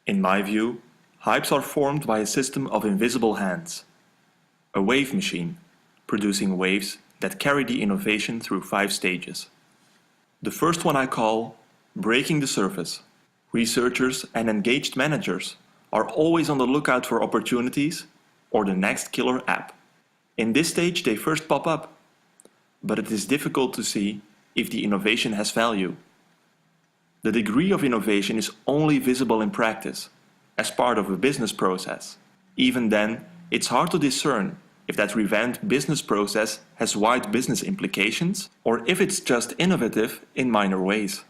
In my view, hypes are formed by a system of invisible hands. A wave machine, producing waves that carry the innovation through 5 stages. The first one I call breaking the surface. Researchers and engaged managers are always on the lookout for opportunities or the next killer app. In this stage they first pop up, but it is difficult to see if the innovation has value. The degree of innovation is only visible in practice, as part of a business process. Even then, it's hard to discern if that revamped business process has wide business implications or if it's just innovative in minor ways.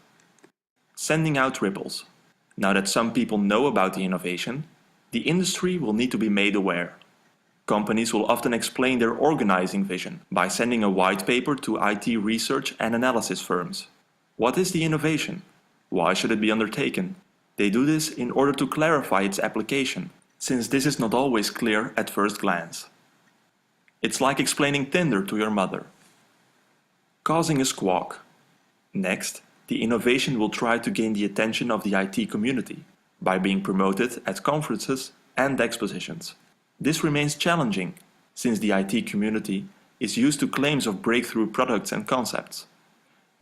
Sending out ripples. Now that some people know about the innovation, the industry will need to be made aware. Companies will often explain their organizing vision by sending a white paper to IT research and analysis firms. What is the innovation? Why should it be undertaken? They do this in order to clarify its application, since this is not always clear at first glance. It's like explaining Tinder to your mother. Causing a squawk. Next, the innovation will try to gain the attention of the IT community by being promoted at conferences and expositions. This remains challenging, since the IT community is used to claims of breakthrough products and concepts.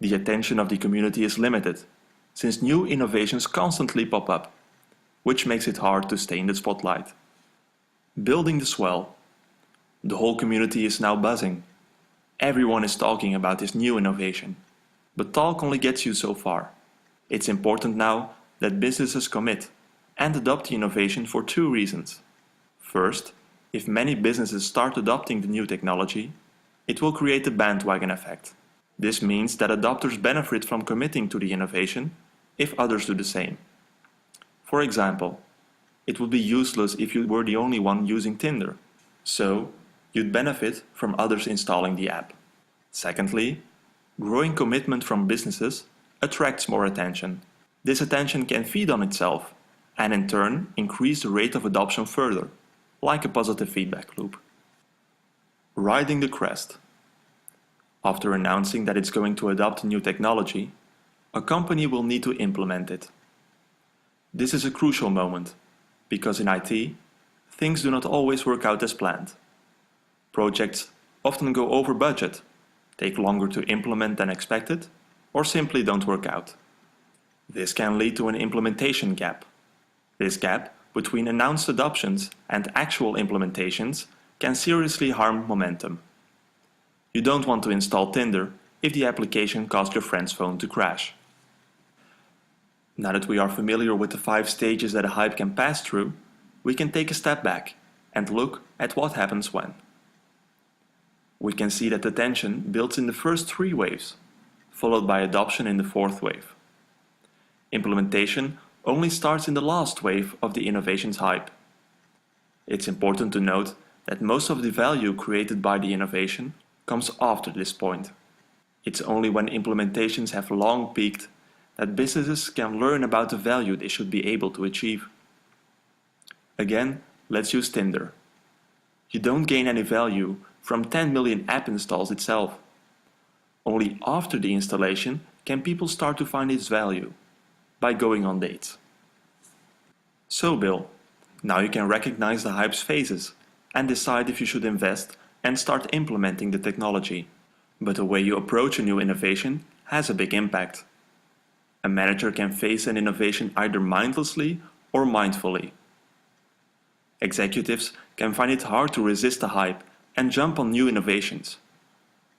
The attention of the community is limited, since new innovations constantly pop up, which makes it hard to stay in the spotlight. Building the swell. The whole community is now buzzing. Everyone is talking about this new innovation. But talk only gets you so far. It's important now that businesses commit and adopt the innovation for 2 reasons. First, if many businesses start adopting the new technology, it will create a bandwagon effect. This means that adopters benefit from committing to the innovation if others do the same. For example, it would be useless if you were the only one using Tinder, so you'd benefit from others installing the app. Secondly, growing commitment from businesses attracts more attention. This attention can feed on itself and in turn increase the rate of adoption further, like a positive feedback loop. Riding the crest. After announcing that it's going to adopt a new technology, a company will need to implement it. This is a crucial moment, because in IT, things do not always work out as planned. Projects often go over budget, take longer to implement than expected, or simply don't work out. This can lead to an implementation gap. This gap between announced adoptions and actual implementations can seriously harm momentum. You don't want to install Tinder if the application caused your friend's phone to crash. Now that we are familiar with the 5 stages that a hype can pass through, we can take a step back and look at what happens when. We can see that the tension builds in the first 3 waves, followed by adoption in the 4th wave. Implementation only starts in the last wave of the innovation's hype. It's important to note that most of the value created by the innovation comes after this point. It's only when implementations have long peaked that businesses can learn about the value they should be able to achieve. Again, let's use Tinder. You don't gain any value from 10 million app installs itself. Only after the installation can people start to find its value, by going on dates. So Bill, now you can recognize the hype's phases and decide if you should invest and start implementing the technology. But the way you approach a new innovation has a big impact. A manager can face an innovation either mindlessly or mindfully. Executives can find it hard to resist the hype and jump on new innovations.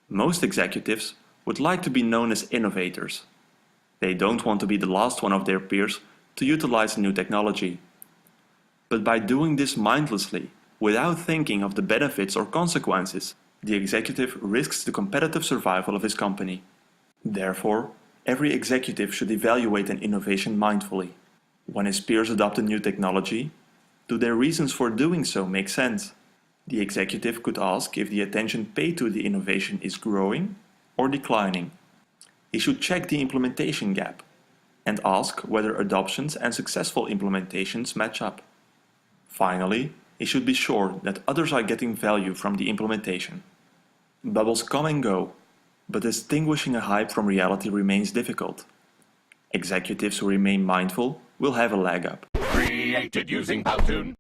Most executives would like to be known as innovators. They don't want to be the last one of their peers to utilize a new technology. But by doing this mindlessly, without thinking of the benefits or consequences, the executive risks the competitive survival of his company. Therefore, every executive should evaluate an innovation mindfully. When his peers adopt a new technology, do their reasons for doing so make sense? The executive could ask if the attention paid to the innovation is growing or declining. He should check the implementation gap and ask whether adoptions and successful implementations match up. Finally, he should be sure that others are getting value from the implementation. Bubbles come and go, but distinguishing a hype from reality remains difficult. Executives who remain mindful will have a leg up. Created using Powtoon.